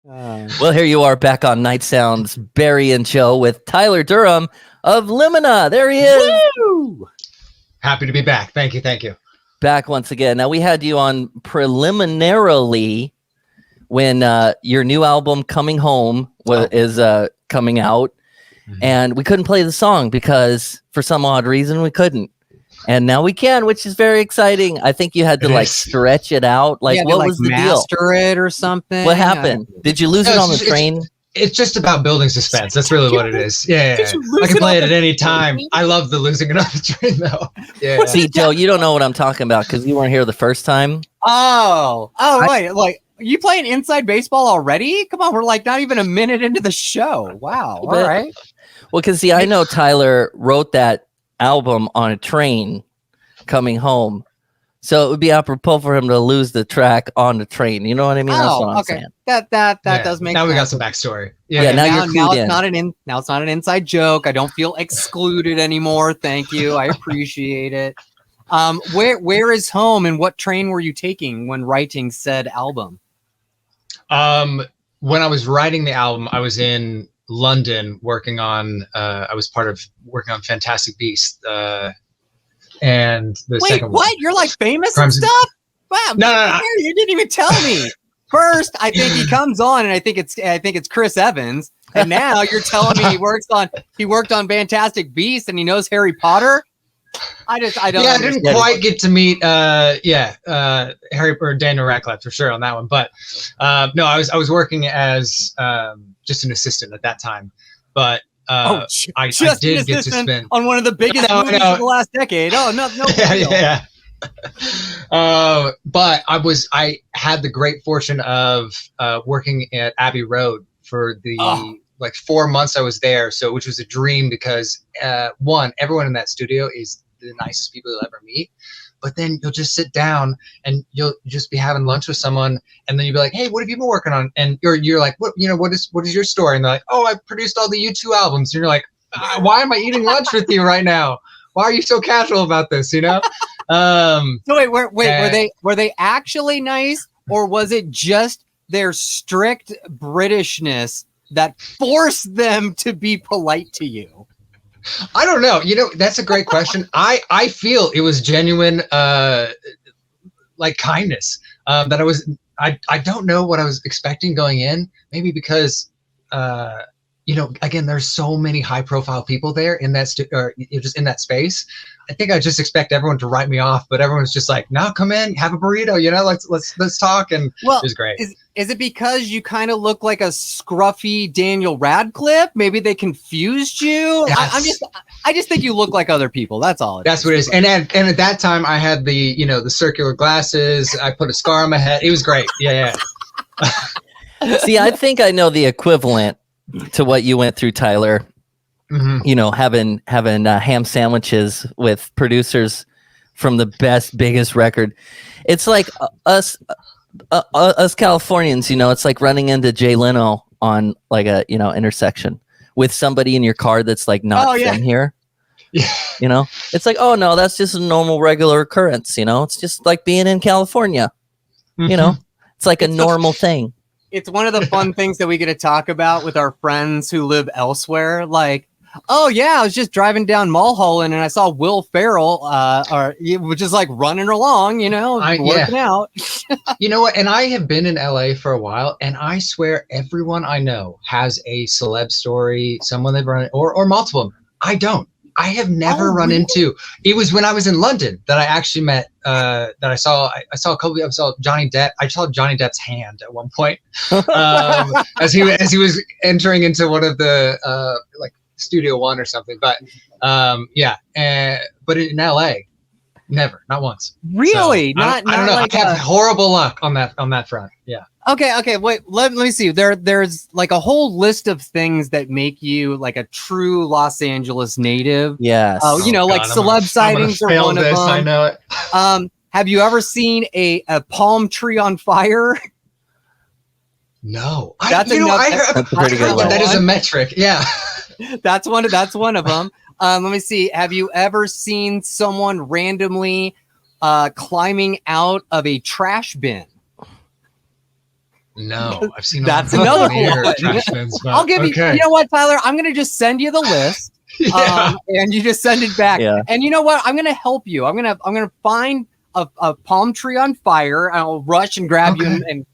Well, here you are back on Night Sounds, Barry and Joe with Tyler Durham of LIMINA. There he is. Woo! Happy to be back. Thank you. Back once again. Now, we had you on preliminarily when your new album, Coming Home, is coming out. Mm-hmm. And we couldn't play the song because for some odd reason we couldn't. And now we can, which is very exciting. I think you had to stretch it out. Like, what was the deal? Master it or something. What happened? Did you lose it on the train? It's just about building suspense. That's really what it is. Yeah. I can play it at any time. I love the losing it on the train, though. Yeah. See, Joe, you don't know what I'm talking about because you weren't here the first time. Wait, like you playing inside baseball already? Come on, we're like not even a minute into the show. Wow. All right. Well, because see, I know Tyler wrote that album on a train coming home, so it would be apropos for him to lose the track on the train. You know what I mean? That's what I'm saying. That does make now sense. We got some backstory. Now you're clued in. Now it's not an inside joke. I don't feel excluded anymore. Thank you. I appreciate it. Where is home, and what train were you taking when writing said album? When I was writing the album, I was in London working on working on Fantastic Beasts, and the second what? You're like famous and stuff? Wow. No. You didn't even tell me. First, I think he comes on, and I think it's Chris Evans, and now you're telling me he worked on Fantastic Beasts and he knows Harry Potter. I don't. Yeah, I didn't quite get to meet Harry or Daniel Radcliffe for sure on that one, but no, I was working as just an assistant at that time, but I did get to spend on one of the biggest movies of the last decade. Oh no. Yeah. But I had the great fortune of working at Abbey Road for the 4 months I was there, which was a dream because everyone in that studio is the nicest people you'll ever meet. But then you'll just sit down and you'll just be having lunch with someone, and then you'll be like, "Hey, what have you been working on?" And you're like, "What is your story?" And they're like, "Oh, I produced all the U2 albums." And you're like, "Why am I eating lunch with you right now? Why are you so casual about this?" You know. So wait, were they actually nice, or was it just their strict Britishness that forced them to be polite to you? I don't know. That's a great question. I feel it was genuine, kindness. That I don't know what I was expecting going in. Maybe because, again, there's so many high profile people there in that just in that space. I think I just expect everyone to write me off, but everyone's just like, "No, come in, have a burrito, let's talk." And it was great. Is it because you kind of look like a scruffy Daniel Radcliffe? Maybe they confused you. I just think you look like other people. That's all. That's what it is. And at that time, I had the circular glasses. I put a scar on my head. It was great. Yeah. See, I think I know the equivalent to what you went through, Tyler. Mm-hmm. Having ham sandwiches with producers from the biggest record. It's like us Californians, it's like running into Jay Leno on like a intersection with somebody in your car that's like not from here. Yeah. It's like, oh no, that's just a normal regular occurrence. It's just like being in California. Mm-hmm. It's like a normal thing. It's one of the fun things that we get to talk about with our friends who live elsewhere. Like, oh yeah, I was just driving down Mulholland and I saw Will Ferrell, which is like running along, working out. You know what? And I have been in LA for a while, and I swear everyone I know has a celeb story, someone they've run or multiple of them. I don't. I have never run into. It was when I was in London that I actually met. That I saw a couple. I saw Johnny Depp. I saw Johnny Depp's hand at one point as he was entering into one of the Studio One or something. But but in LA, never, not once. Really? So, I don't know. I have horrible luck on that front. Yeah. Okay. Wait, let me see. There's like a whole list of things that make you like a true Los Angeles native. Yes. Like celeb sightings are one of them. I know it. Have you ever seen a palm tree on fire? No. That's a pretty good one. That is a metric. Yeah. That's one of them. Let me see. Have you ever seen someone randomly climbing out of a trash bin? No, I've seen That's a lot another funnier one. trash bins, but I'll give you. okay. You know what, Tyler? I'm gonna just send you the list, Yeah. and you just send it back. Yeah. And you know what? I'm gonna help you. I'm gonna find a palm tree on fire. And I'll rush and grab you and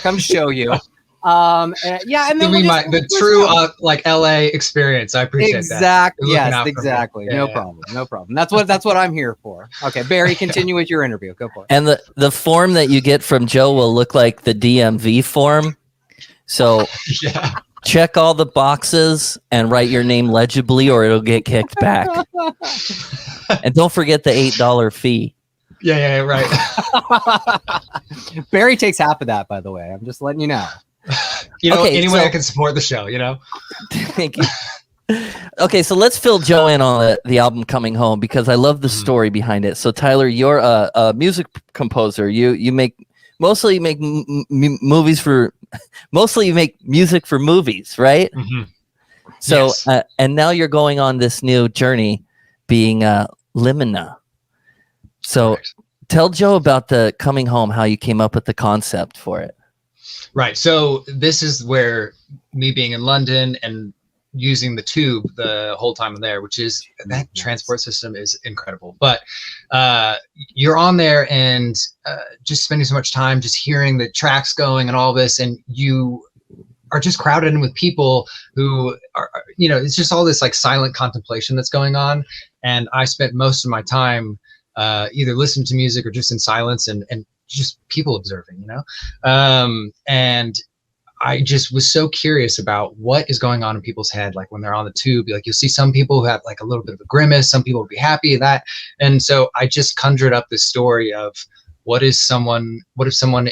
come show you. And then Give me the true like LA experience. I appreciate that. Exactly. You're looking Yes, out for me. exactly. Yeah, No yeah. problem. No problem. That's what I'm here for. Okay, Barry, continue with your interview. Go for it. And the form that you get from Joe will look like the DMV form. So Yeah. check all the boxes and write your name legibly or it'll get kicked back. And don't forget the $8 fee. Yeah, right. Barry takes half of that, by the way. I'm just letting you know. Okay, any way so- I can support the show, Thank you. Okay, so let's fill Joe in on the album Coming Home because I love the story behind it. So Tyler, you're a music composer. You mostly you make music for movies, right? Mhm. So Yes. and now you're going on this new journey, being LIMINA. So Correct. tell Joe about the Coming Home, how you came up with the concept for it. Right. So this is where me being in London and using the tube the whole time I'm there, which is that transport system is incredible. But you're on there and just spending so much time just hearing the tracks going and all this, and you are just crowded in with people who are, it's just all this like silent contemplation that's going on. And I spent most of my time either listening to music or just in silence and just people observing, and I just was so curious about what is going on in people's head. Like when they're on the tube, like you'll see some people who have like a little bit of a grimace, some people will be happy and that. And so I just conjured up this story of what if someone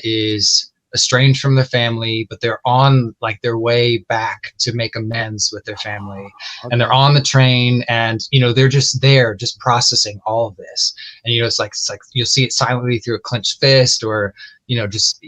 is estranged from their family, but they're on like their way back to make amends with their family. Okay. And they're on the train and, they're just there, just processing all of this. And, it's like you'll see it silently through a clenched fist or, just,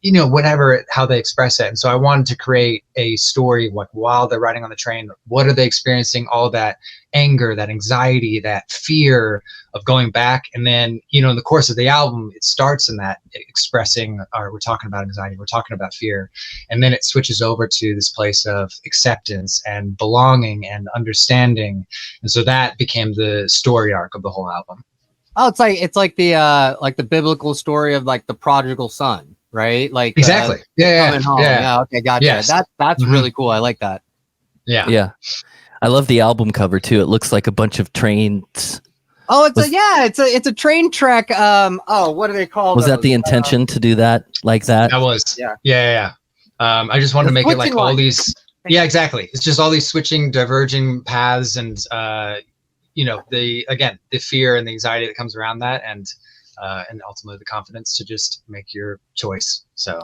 whatever, how they express it. And so I wanted to create a story like while they're riding on the train, what are they experiencing? All that anger, that anxiety, that fear of going back. And then, in the course of the album, it starts in that expressing, or we're talking about anxiety, we're talking about fear. And then it switches over to this place of acceptance and belonging and understanding. And so that became the story arc of the whole album. Oh, it's like the biblical story of like the prodigal son, right? Like Exactly. coming home. Yeah. Yeah. Okay. Gotcha. Yes. That's really cool. I like that. Yeah. Yeah. I love the album cover too. It looks like a bunch of trains. Oh, it's a train track. What do they call? Was that those? the intention to do that like that? That was. Yeah. I just wanted to make it like switching all line. these. Yeah, exactly. It's just all these switching, diverging paths, and the fear and the anxiety that comes around that, and ultimately the confidence to just make your choice. So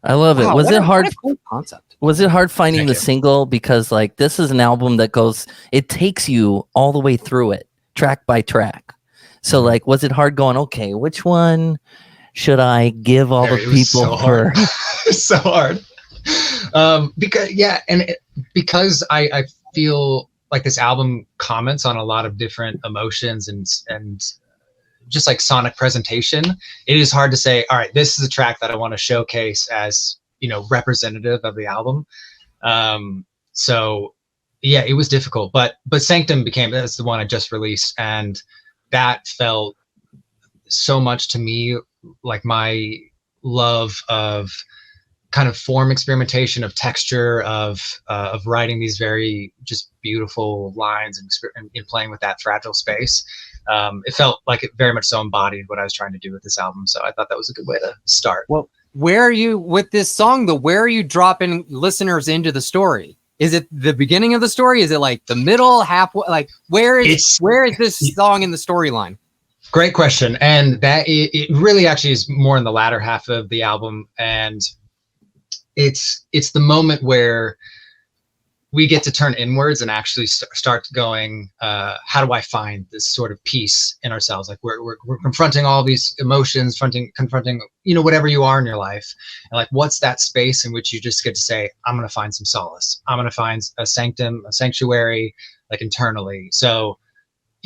I love it. Wow, Was it hard? What a cool concept. Was it hard finding Thank the you. single? Because like this is an album that it takes you all the way through it, track by track. So like, was it hard going, okay, which one should I give all the it was people so for? hard. It's so hard. Because I feel like this album comments on a lot of different emotions and just like sonic presentation, it is hard to say, all right, this is a track that I want to showcase as, representative of the album. So yeah, it was difficult, but Sanctum that's the one I just released. And that felt so much to me like my love of kind of form experimentation, of texture, of writing these very just beautiful lines and playing with that fragile space. It felt like it very much so embodied what I was trying to do with this album. So I thought that was a good way to start. Well, where are you with this song? Where are you dropping listeners into the story? Is it the beginning of the story? Is it like the middle, halfway? Like where is this song in the storyline? Great question. And that it really actually is more in the latter half of the album. And it's the moment where we get to turn inwards and actually start going, how do I find this sort of peace in ourselves? Like we're confronting all these emotions, confronting, whatever you are in your life. And like, what's that space in which you just get to say, I'm going to find some solace. I'm going to find a sanctum, a sanctuary, like internally. So,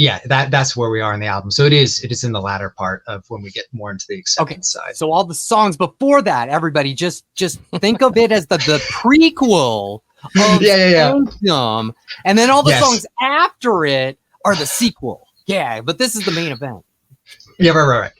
yeah, that's where we are in the album. So it is in the latter part of when we get more into the acceptance side. So all the songs before that, everybody just think of it as the prequel of Anthem, and then all the songs after it are the sequel. Yeah, but this is the main event. Yeah, right.